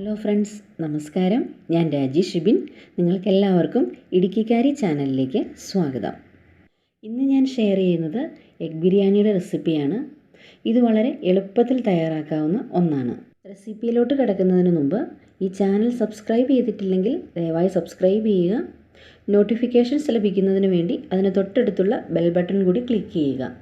Hello friends, നമസ്കാരം. ഞാൻ രാജി ഷിബിൻ. നിങ്ങൾക്കെല്ലാവർക്കും ഇടുക്കിക്കാരി ചാനലിലേക്ക് സ്വാഗതം. ഇന്ന് ഞാൻ ഷെയർ ചെയ്യുന്നത് എഗ് ബിരിയാണിയുടെ റെസിപ്പിയാണ്. ഇത് വളരെ എളുപ്പത്തിൽ തയ്യാറാക്കാവുന്ന ഒന്നാണ്. റെസിപ്പിയിലോട്ട് കിടക്കുന്നതിന് മുമ്പ് ഈ ചാനൽ സബ്സ്ക്രൈബ് ചെയ്തിട്ടില്ലെങ്കിൽ ദയവായി സബ്സ്ക്രൈബ് ചെയ്യുക. നോട്ടിഫിക്കേഷൻസ് ലഭിക്കുന്നതിന് വേണ്ടി അതിന് തൊട്ടടുത്തുള്ള ബെൽ ബട്ടൺ കൂടി ക്ലിക്ക് ചെയ്യുക.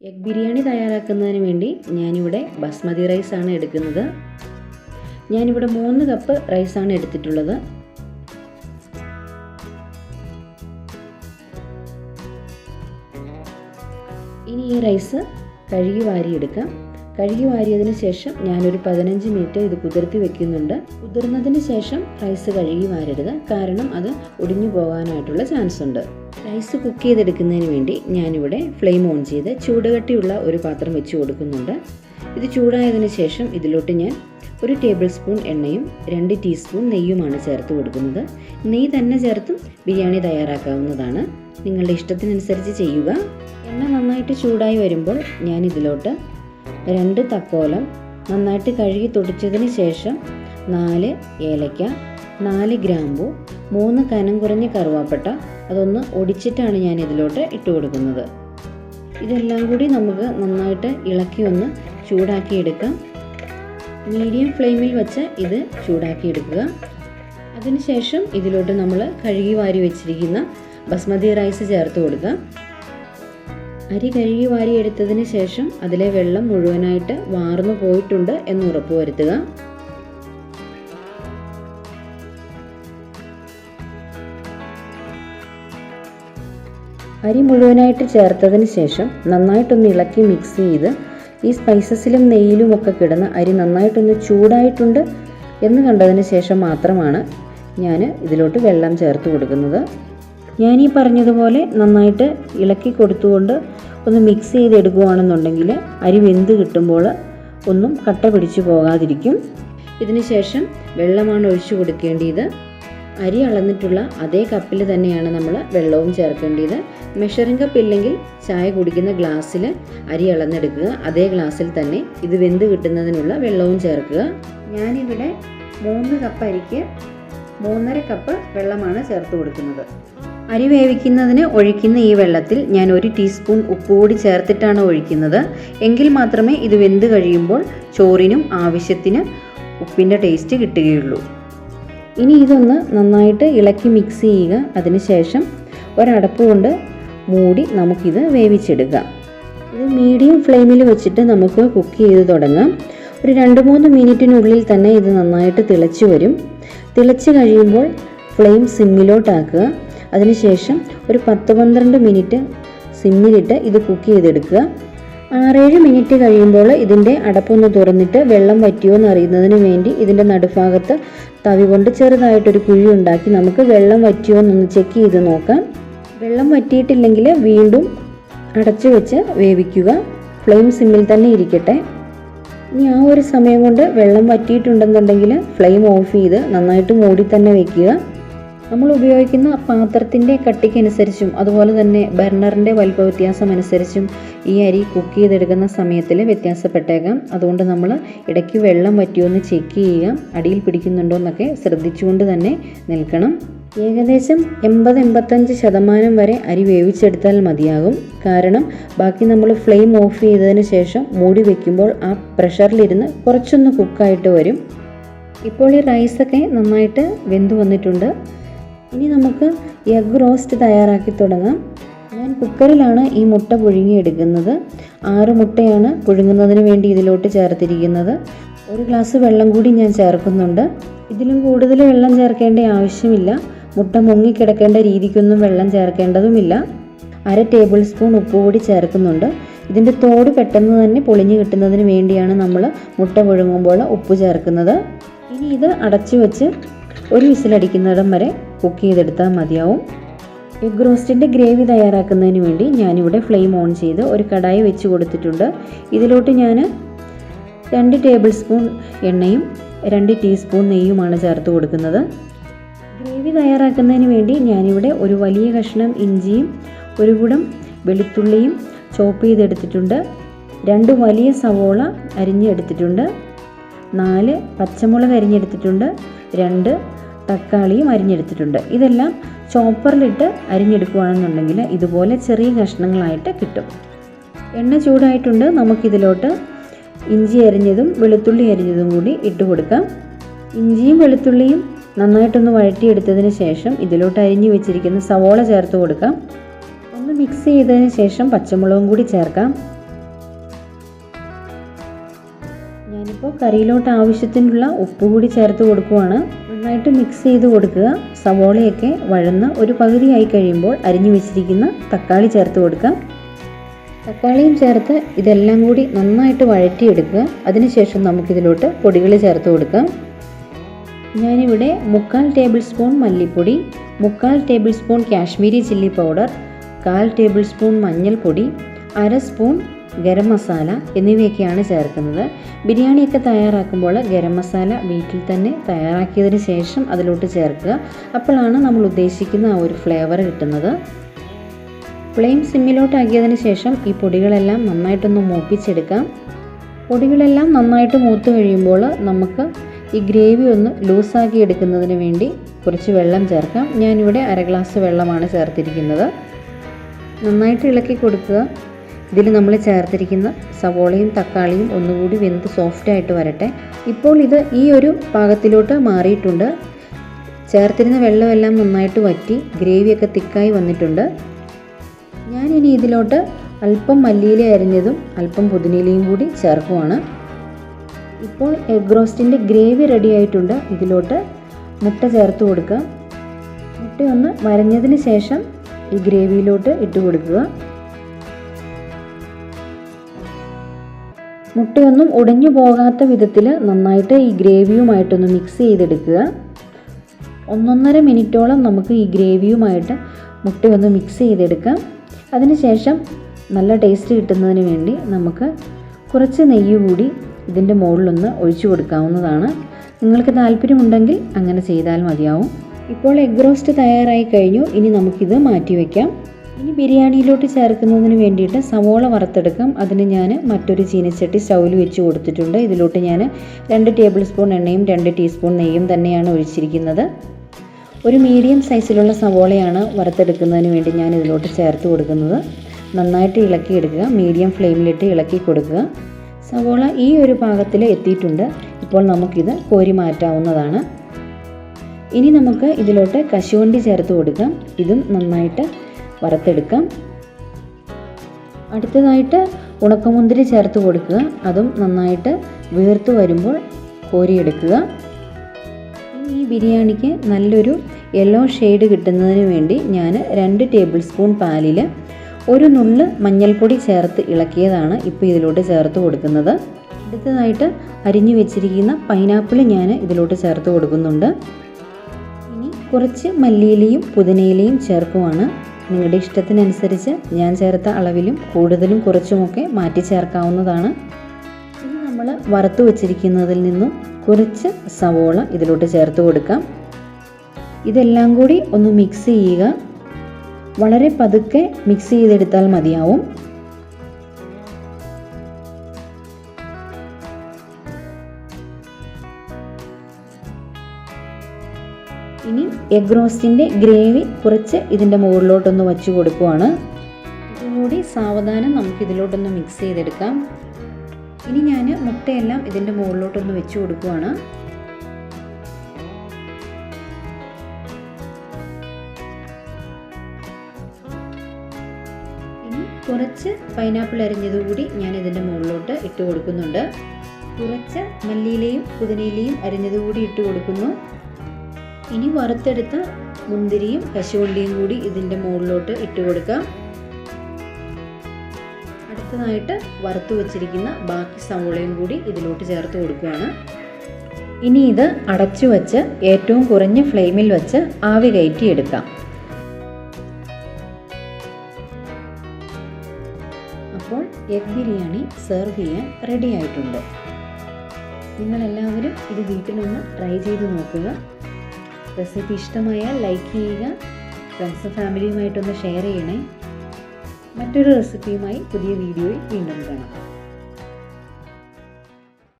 എഗ് ബിരിയാണി തയ്യാറാക്കുന്നതിന് വേണ്ടി ഞാനിവിടെ ബസ്മതി റൈസാണ് എടുക്കുന്നത്. ഞാനിവിടെ 3 കപ്പ് റൈസാണ് എടുത്തിട്ടുള്ളത്. ഇനി ഈ റൈസ് കഴുകി വാരിയെടുക്കാം. കഴുകി വാരിയതിന് ശേഷം ഞാനൊരു 15 മിനിറ്റ് ഇത് കുതിർത്തി വെക്കുന്നുണ്ട്. കുതിർന്നതിന് ശേഷം റൈസ് കഴുകി വാരരുത്, കാരണം അത് ഒടിഞ്ഞു പോകാനായിട്ടുള്ള ചാൻസ് ഉണ്ട്. റൈസ് കുക്ക് ചെയ്തെടുക്കുന്നതിന് വേണ്ടി ഞാനിവിടെ ഫ്ലെയിം ഓൺ ചെയ്ത് ചൂടുകട്ടിയുള്ള ഒരു പാത്രം വെച്ച് കൊടുക്കുന്നുണ്ട്. ഇത് ചൂടായതിനു ശേഷം ഇതിലോട്ട് ഞാൻ 1 ടേബിൾ സ്പൂൺ എണ്ണയും 2 ടീസ്പൂൺ നെയ്യുമാണ് ചേർത്ത് കൊടുക്കുന്നത്. നെയ്യ് തന്നെ ചേർത്തും ബിരിയാണി തയ്യാറാക്കാവുന്നതാണ്. നിങ്ങളുടെ ഇഷ്ടത്തിനനുസരിച്ച് ചെയ്യുക. എണ്ണ നന്നായിട്ട് ചൂടായി വരുമ്പോൾ ഞാൻ ഇതിലോട്ട് 2 തക്കോലം നന്നായിട്ട് കഴുകി തൊടിച്ചതിന് ശേഷം 4 ഏലക്ക, 4 ഗ്രാമ്പു, 3 കനം കുറഞ്ഞ കറുവാപ്പട്ട അതൊന്ന് ഒടിച്ചിട്ടാണ് ഞാൻ ഇതിലോട്ട് ഇട്ട് കൊടുക്കുന്നത്. ഇതെല്ലാം കൂടി നമുക്ക് നന്നായിട്ട് ഇളക്കി ഒന്ന് ചൂടാക്കിയെടുക്കാം. മീഡിയം ഫ്ലെയിമിൽ വെച്ച് ഇത് ചൂടാക്കിയെടുക്കുക. അതിനുശേഷം ഇതിലോട്ട് നമ്മൾ കഴുകി വാരി വെച്ചിരിക്കുന്ന ബസ്മതി റൈസ് ചേർത്ത് കൊടുക്കുക. അരി കഴുകി വാരി എടുത്തതിന് ശേഷം അതിലെ വെള്ളം മുഴുവനായിട്ട് വാർന്നു പോയിട്ടുണ്ട് എന്ന് ഉറപ്പുവരുത്തുക. അരി മുഴുവനായിട്ട് ചേർത്തതിന് ശേഷം നന്നായിട്ടൊന്ന് ഇളക്കി മിക്സ് ചെയ്ത് ഈ സ്പൈസസിലും നെയ്യിലും ഒക്കെ കിടന്ന് അരി നന്നായിട്ടൊന്ന് ചൂടായിട്ടുണ്ട് എന്ന് കണ്ടതിന് ശേഷം മാത്രമാണ് ഞാൻ ഇതിലോട്ട് വെള്ളം ചേർത്ത് കൊടുക്കുന്നത്. ഞാൻ ഈ പറഞ്ഞതുപോലെ നന്നായിട്ട് ഇളക്കി കൊടുത്തുകൊണ്ട് ഒന്ന് മിക്സ് ചെയ്തെടുക്കുകയാണെന്നുണ്ടെങ്കിൽ അരി വെന്ത് കിട്ടുമ്പോൾ ഒന്നും കട്ട പിടിച്ചു പോകാതിരിക്കും. ഇതിന് ശേഷം വെള്ളമാണ് ഒഴിച്ചു കൊടുക്കേണ്ടത്. അരി അളന്നിട്ടുള്ള അതേ കപ്പിൽ തന്നെയാണ് നമ്മൾ വെള്ളവും ചേർക്കേണ്ടത്. മെഷറിംഗ് കപ്പ് ഇല്ലെങ്കിൽ ചായ കുടിക്കുന്ന ഗ്ലാസ്സിൽ അരി അളന്നെടുക്കുക. അതേ ഗ്ലാസ്സിൽ തന്നെ ഇത് വെന്ത് കിട്ടുന്നതിനുള്ള വെള്ളവും ചേർക്കുക. ഞാനിവിടെ 3 കപ്പ് അരിക്ക് 3.5 കപ്പ് വെള്ളമാണ് ചേർത്ത് കൊടുക്കുന്നത്. അരി വേവിക്കുന്നതിന് ഒഴിക്കുന്ന ഈ വെള്ളത്തിൽ ഞാൻ 1 ടീസ്പൂൺ ഉപ്പ് കൂടി ചേർത്തിട്ടാണ് ഒഴിക്കുന്നത്. എങ്കിൽ മാത്രമേ ഇത് വെന്ത് കഴിയുമ്പോൾ ചോറിനും ആവശ്യത്തിന് ഉപ്പിൻ്റെ ടേസ്റ്റ് കിട്ടുകയുള്ളൂ. ഇനി ഇതൊന്ന് നന്നായിട്ട് ഇളക്കി മിക്സ് ചെയ്യുക. അതിനുശേഷം ഒരടപ്പ് കൊണ്ട് മൂടി നമുക്കിത് വേവിച്ചെടുക്കാം. ഇത് മീഡിയം ഫ്ലെയിമിൽ വെച്ചിട്ട് നമുക്ക് കുക്ക് ചെയ്ത് തുടങ്ങാം. ഒരു 2-3 മിനിറ്റിനുള്ളിൽ തന്നെ ഇത് നന്നായിട്ട് തിളച്ച് വരും. തിളച്ച് കഴിയുമ്പോൾ ഫ്ലെയിം സിമ്മിലോട്ടാക്കുക. അതിനുശേഷം ഒരു 10-12 മിനിറ്റ് സിമ്മിലിട്ട് ഇത് കുക്ക് ചെയ്തെടുക്കുക. 6-7 മിനിറ്റ് കഴിയുമ്പോൾ ഇതിൻ്റെ അടപ്പൊന്ന് തുറന്നിട്ട് വെള്ളം വറ്റിയോ എന്ന് അറിയുന്നതിന് വേണ്ടി ഇതിൻ്റെ നടുഭാഗത്ത് തവി കൊണ്ട് ചെറുതായിട്ടൊരു കുഴി ഉണ്ടാക്കി നമുക്ക് വെള്ളം വറ്റിയോ എന്നൊന്ന് ചെക്ക് ചെയ്ത് നോക്കാം. വെള്ളം വറ്റിയിട്ടില്ലെങ്കിൽ വീണ്ടും അടച്ചു വെച്ച് വേവിക്കുക. ഫ്ലെയിം സിമ്മിൽ തന്നെ ഇരിക്കട്ടെ. ഇനി ആ ഒരു സമയം കൊണ്ട് വെള്ളം വറ്റിയിട്ടുണ്ടെന്നുണ്ടെങ്കിൽ ഫ്ലെയിം ഓഫ് ചെയ്ത് നന്നായിട്ട് മൂടി തന്നെ വയ്ക്കുക. നമ്മൾ ഉപയോഗിക്കുന്ന പാത്രത്തിൻ്റെ കട്ടിക്കനുസരിച്ചും അതുപോലെ തന്നെ ബർണറിൻ്റെ വലിപ്പ വ്യത്യാസം അനുസരിച്ചും ഈ അരി കുക്ക് ചെയ്തെടുക്കുന്ന സമയത്തിൽ വ്യത്യാസപ്പെട്ടേക്കാം. അതുകൊണ്ട് നമ്മൾ ഇടയ്ക്ക് വെള്ളം വറ്റിയോ എന്ന് ചെക്ക് ചെയ്യുക. അടിയിൽ പിടിക്കുന്നുണ്ടോ എന്നൊക്കെ ശ്രദ്ധിച്ചുകൊണ്ട് തന്നെ നിൽക്കണം. ഏകദേശം 80-85% വരെ അരി വേവിച്ചെടുത്താൽ മതിയാകും. കാരണം ബാക്കി നമ്മൾ ഫ്ലെയിം ഓഫ് ചെയ്തതിന് ശേഷം മൂടി വയ്ക്കുമ്പോൾ ആ പ്രഷറിലിരുന്ന് കുറച്ചൊന്ന് കുക്കായിട്ട് വരും. ഇപ്പോൾ ഈ റൈസൊക്കെ നന്നായിട്ട് വെന്ത് വന്നിട്ടുണ്ട്. ഇനി നമുക്ക് എഗ് റോസ്റ്റ് തയ്യാറാക്കി തുടങ്ങാം. ഞാൻ കുക്കറിലാണ് ഈ മുട്ട പുഴുങ്ങിയെടുക്കുന്നത്. 6 മുട്ടയാണ് പുഴുങ്ങുന്നതിന് വേണ്ടി ഇതിലോട്ട് ചേർത്തിരിക്കുന്നത്. 1 ഗ്ലാസ് വെള്ളം കൂടി ഞാൻ ചേർക്കുന്നുണ്ട്. ഇതിലും കൂടുതൽ വെള്ളം ചേർക്കേണ്ട ആവശ്യമില്ല. മുട്ട മുങ്ങിക്കിടക്കേണ്ട രീതിക്കൊന്നും വെള്ളം ചേർക്കേണ്ടതുമില്ല. 1/2 ടേബിൾ സ്പൂൺ ഉപ്പ് കൂടി ചേർക്കുന്നുണ്ട്. ഇതിൻ്റെ തോട് പെട്ടെന്ന് തന്നെ പൊളിഞ്ഞു കിട്ടുന്നതിന് വേണ്ടിയാണ് നമ്മൾ മുട്ട പുഴുങ്ങുമ്പോൾ ഉപ്പ് ചേർക്കുന്നത്. ഇനി ഇത് അടച്ചു വെച്ച് 1 വിസിലടിക്കുന്നിടം വരെ കുക്ക് ചെയ്തെടുത്താൽ മതിയാവും. എഗ് റോസ്റ്റിൻ്റെ ഗ്രേവി തയ്യാറാക്കുന്നതിന് വേണ്ടി ഞാനിവിടെ ഫ്ലെയിം ഓൺ ചെയ്ത് ഒരു കടായി വെച്ച് കൊടുത്തിട്ടുണ്ട്. ഇതിലോട്ട് ഞാൻ 2 ടേബിൾ സ്പൂൺ എണ്ണയും 2 ടീസ്പൂൺ നെയ്യുമാണ് ചേർത്ത് കൊടുക്കുന്നത്. ഗ്രേവി തയ്യാറാക്കുന്നതിന് വേണ്ടി ഞാനിവിടെ ഒരു വലിയ കഷ്ണം ഇഞ്ചിയും 1 കുടം വെളുത്തുള്ളിയും ചോപ്പ് ചെയ്തെടുത്തിട്ടുണ്ട്. 2 വലിയ സവോള അരിഞ്ഞെടുത്തിട്ടുണ്ട്. 4 പച്ചമുളക് അരിഞ്ഞെടുത്തിട്ടുണ്ട്, 2 തക്കാളിയും അരിഞ്ഞെടുത്തിട്ടുണ്ട്. ഇതെല്ലാം ചോപ്പറിലിട്ട് അരിഞ്ഞെടുക്കുകയാണെന്നുണ്ടെങ്കിൽ ഇതുപോലെ ചെറിയ കഷ്ണങ്ങളായിട്ട് കിട്ടും. എണ്ണ ചൂടായിട്ടുണ്ട്. നമുക്കിതിലോട്ട് ഇഞ്ചി അരിഞ്ഞതും വെളുത്തുള്ളി അരിഞ്ഞതും കൂടി ഇട്ട് കൊടുക്കാം. ഇഞ്ചിയും വെളുത്തുള്ളിയും നന്നായിട്ടൊന്ന് വഴറ്റിയെടുത്തതിന് ശേഷം ഇതിലോട്ട് അരിഞ്ഞു വെച്ചിരിക്കുന്ന സവോള ചേർത്ത് കൊടുക്കാം. ഒന്ന് മിക്സ് ചെയ്തതിന് ശേഷം പച്ചമുളകും കൂടി ചേർക്കാം. ഞാനിപ്പോൾ കറിയിലോട്ട് ആവശ്യത്തിനുള്ള ഉപ്പ് കൂടി ചേർത്ത് കൊടുക്കുവാണ്. നന്നായിട്ട് മിക്സ് ചെയ്ത് കൊടുക്കുക. സവോളയൊക്കെ വഴന്ന് ഒരു പകുതിയായി കഴിയുമ്പോൾ അരിഞ്ഞു വെച്ചിരിക്കുന്ന തക്കാളി ചേർത്ത് കൊടുക്കാം. തക്കാളിയും ചേർത്ത് ഇതെല്ലാം കൂടി നന്നായിട്ട് വഴറ്റിയെടുക്കുക. അതിനുശേഷം നമുക്കിതിലോട്ട് പൊടികൾ ചേർത്ത് കൊടുക്കാം. ഞാനിവിടെ 1/4 ടേബിൾ സ്പൂൺ മല്ലിപ്പൊടി, 1/4 table spoon Kashmiri chilli powder, 1/4 table spoon മഞ്ഞൾപ്പൊടി, 1/2 സ്പൂൺ ഗരം മസാല എന്നിവയൊക്കെയാണ് ചേർക്കുന്നത്. ബിരിയാണിയൊക്കെ തയ്യാറാക്കുമ്പോൾ ഗരം മസാല വീട്ടിൽ തന്നെ തയ്യാറാക്കിയതിന് ശേഷം അതിലോട്ട് ചേർക്കുക. അപ്പോഴാണ് നമ്മൾ ഉദ്ദേശിക്കുന്ന ആ ഒരു ഫ്ലേവർ കിട്ടുന്നത്. ഫ്ലെയിം സിമ്മിലോട്ടാക്കിയതിന് ശേഷം ഈ പൊടികളെല്ലാം നന്നായിട്ടൊന്ന് മൂപ്പിച്ചെടുക്കാം. പൊടികളെല്ലാം നന്നായിട്ട് മൂത്ത് കഴിയുമ്പോൾ നമുക്ക് ഈ ഗ്രേവി ഒന്ന് ലൂസാക്കി എടുക്കുന്നതിന് വേണ്ടി കുറച്ച് വെള്ളം ചേർക്കാം. ഞാനിവിടെ 1/2 ഗ്ലാസ് വെള്ളമാണ് ചേർത്തിരിക്കുന്നത്. നന്നായിട്ട് ഇളക്കി കൊടുക്കുക. ഇതിൽ നമ്മൾ ചേർത്തിരിക്കുന്ന സവോളയും തക്കാളിയും ഒന്നുകൂടി വെന്ത് സോഫ്റ്റായിട്ട് വരട്ടെ. ഇപ്പോൾ ഇത് ഈ ഒരു പാകത്തിലോട്ട് മാറിയിട്ടുണ്ട്. ചേർത്തിരുന്ന വെള്ളമെല്ലാം നന്നായിട്ട് വറ്റി ഗ്രേവിയൊക്കെ തിക്കായി വന്നിട്ടുണ്ട്. ഞാനിനി ഇതിലോട്ട് അല്പം മല്ലിയില അരിഞ്ഞതും അല്പം പുതിനയിലയും കൂടി ചേർക്കുവാണ്. ഇപ്പോൾ എഗ് റോസ്റ്റിൻ്റെ ഗ്രേവി റെഡി ആയിട്ടുണ്ട്. ഇതിലോട്ട് മുട്ട ചേർത്ത് കൊടുക്കുക. മുട്ടയൊന്ന് വരഞ്ഞതിന് ശേഷം ഈ ഗ്രേവിയിലോട്ട് ഇട്ട് കൊടുക്കുക. മുട്ടയൊന്നും ഉടഞ്ഞു പോകാത്ത വിധത്തിൽ നന്നായിട്ട് ഈ ഗ്രേവിയുമായിട്ടൊന്ന് മിക്സ് ചെയ്തെടുക്കുക. 1.5 മിനിറ്റോളം നമുക്ക് ഈ ഗ്രേവിയുമായിട്ട് മുട്ടയൊന്ന് മിക്സ് ചെയ്തെടുക്കാം. അതിനുശേഷം നല്ല ടേസ്റ്റ് കിട്ടുന്നതിന് വേണ്ടി നമുക്ക് കുറച്ച് നെയ്യ് കൂടി ഇതിൻ്റെ മുകളിലൊന്ന് ഒഴിച്ചു കൊടുക്കാവുന്നതാണ്. നിങ്ങൾക്ക് താല്പര്യമുണ്ടെങ്കിൽ അങ്ങനെ ചെയ്താൽ മതിയാവും. ഇപ്പോൾ എഗ് റോസ്റ്റ് തയ്യാറായി കഴിഞ്ഞു. ഇനി നമുക്കിത് മാറ്റി വയ്ക്കാം. ഇനി ബിരിയാണിയിലോട്ട് ചേർക്കുന്നതിന് വേണ്ടിയിട്ട് സവോള വറുത്തെടുക്കാം. അതിന് ഞാൻ മറ്റൊരു ചീനച്ചട്ടി സ്റ്റൗവിൽ വെച്ച് കൊടുത്തിട്ടുണ്ട്. ഇതിലോട്ട് ഞാൻ 2 ടേബിൾ സ്പൂൺ എണ്ണയും 2 ടീസ്പൂൺ നെയ്യും തന്നെയാണ് ഒഴിച്ചിരിക്കുന്നത്. ഒരു മീഡിയം സൈസിലുള്ള സവോളയാണ് വറുത്തെടുക്കുന്നതിന് വേണ്ടി ഞാൻ ഇതിലോട്ട് ചേർത്ത് കൊടുക്കുന്നത്. നന്നായിട്ട് ഇളക്കിയെടുക്കുക. മീഡിയം ഫ്ലെയിമിലിട്ട് ഇളക്കി കൊടുക്കുക. സവോള ഈ ഒരു പാകത്തിൽ എത്തിയിട്ടുണ്ട്. ഇപ്പോൾ നമുക്കിത് കോരി മാറ്റാവുന്നതാണ്. ഇനി നമുക്ക് ഇതിലോട്ട് കശുവണ്ടി ചേർത്ത് കൊടുക്കാം. ഇതും നന്നായിട്ട് വറുത്തെടുക്കാം. അടുത്തതായിട്ട് ഉണക്കമുന്തിരി ചേർത്ത് കൊടുക്കുക. അതും നന്നായിട്ട് വീർത്ത് വരുമ്പോൾ കോരിയെടുക്കുക. ഈ ബിരിയാണിക്ക് നല്ലൊരു യെല്ലോ ഷെയ്ഡ് കിട്ടുന്നതിന് വേണ്ടി ഞാൻ 2 ടേബിൾ സ്പൂൺ പാലിൽ ഒരു നുള്ള് മഞ്ഞൾപ്പൊടി ചേർത്ത് ഇളക്കിയതാണ് ഇപ്പോൾ ഇതിലോട്ട് ചേർത്ത് കൊടുക്കുന്നത്. അടുത്തതായിട്ട് അരിഞ്ഞു വെച്ചിരിക്കുന്ന പൈനാപ്പിൾ ഞാൻ ഇതിലോട്ട് ചേർത്ത് കൊടുക്കുന്നുണ്ട്. ഇനി കുറച്ച് മല്ലിയിലയും പുതിനയിലയും ചേർക്കുവാണ്. നിങ്ങളുടെ ഇഷ്ടത്തിനനുസരിച്ച് ഞാൻ ചേർത്ത അളവിലും കൂടുതലും കുറച്ചുമൊക്കെ മാറ്റി ചേർക്കാവുന്നതാണ്. ഇനി നമ്മൾ വറുത്ത് വെച്ചിരിക്കുന്നതിൽ നിന്നും കുറച്ച് സവോള ഇതിലോട്ട് ചേർത്ത് കൊടുക്കാം. ഇതെല്ലാം കൂടി ഒന്ന് മിക്സ് ചെയ്യുക. വളരെ പതുക്കെ മിക്സ് ചെയ്തെടുത്താൽ മതിയാവും. ഇനി എഗ് റോസ്റ്റിൻ്റെ ഗ്രേവി കുറച്ച് ഇതിൻ്റെ മുകളിലോട്ടൊന്ന് വച്ച് കൊടുക്കുവാണ്. ഇതുകൂടി സാവധാനം നമുക്കിതിലോട്ടൊന്ന് മിക്സ് ചെയ്തെടുക്കാം. ഇനി ഞാൻ മുട്ടയെല്ലാം ഇതിൻ്റെ മുകളിലോട്ടൊന്ന് വെച്ച് കൊടുക്കുവാണ്. ഇനി കുറച്ച് പൈനാപ്പിൾ അരിഞ്ഞതുകൂടി ഞാൻ ഇതിൻ്റെ മുകളിലോട്ട് ഇട്ട് കൊടുക്കുന്നുണ്ട്. കുറച്ച് മല്ലിയിലയും പുതിനയിലയും അരിഞ്ഞതുകൂടി ഇട്ട് കൊടുക്കുന്നു. ഇനി വറുത്തെടുത്ത മുന്തിരിയും കശുവണ്ടിയും കൂടി ഇതിൻ്റെ മുകളിലോട്ട് ഇട്ട് കൊടുക്കാം. അടുത്തതായിട്ട് വറുത്ത് വെച്ചിരിക്കുന്ന ബാക്കി സവോളയും കൂടി ഇതിലോട്ട് ചേർത്ത് കൊടുക്കുകയാണ്. ഇനി ഇത് അടച്ചു വെച്ച് ഏറ്റവും കുറഞ്ഞ ഫ്ലെയിമിൽ വെച്ച് ആവി കയറ്റിയെടുക്കാം. അപ്പോൾ എഗ് ബിരിയാണി സെർവ് ചെയ്യാൻ റെഡി ആയിട്ടുണ്ട്. നിങ്ങളെല്ലാവരും ഇത് വീട്ടിലൊന്ന് ട്രൈ ചെയ്ത് നോക്കുക. റെസിപ്പി ഇഷ്ടമായാൽ ലൈക്ക് ചെയ്യുക. ഫ്രണ്ട്സും ഫാമിലിയുമായിട്ടൊന്ന് ഷെയർ ചെയ്യണേ. മറ്റൊരു റെസിപ്പിയുമായി പുതിയ വീഡിയോയിൽ വീണ്ടും കാണാം.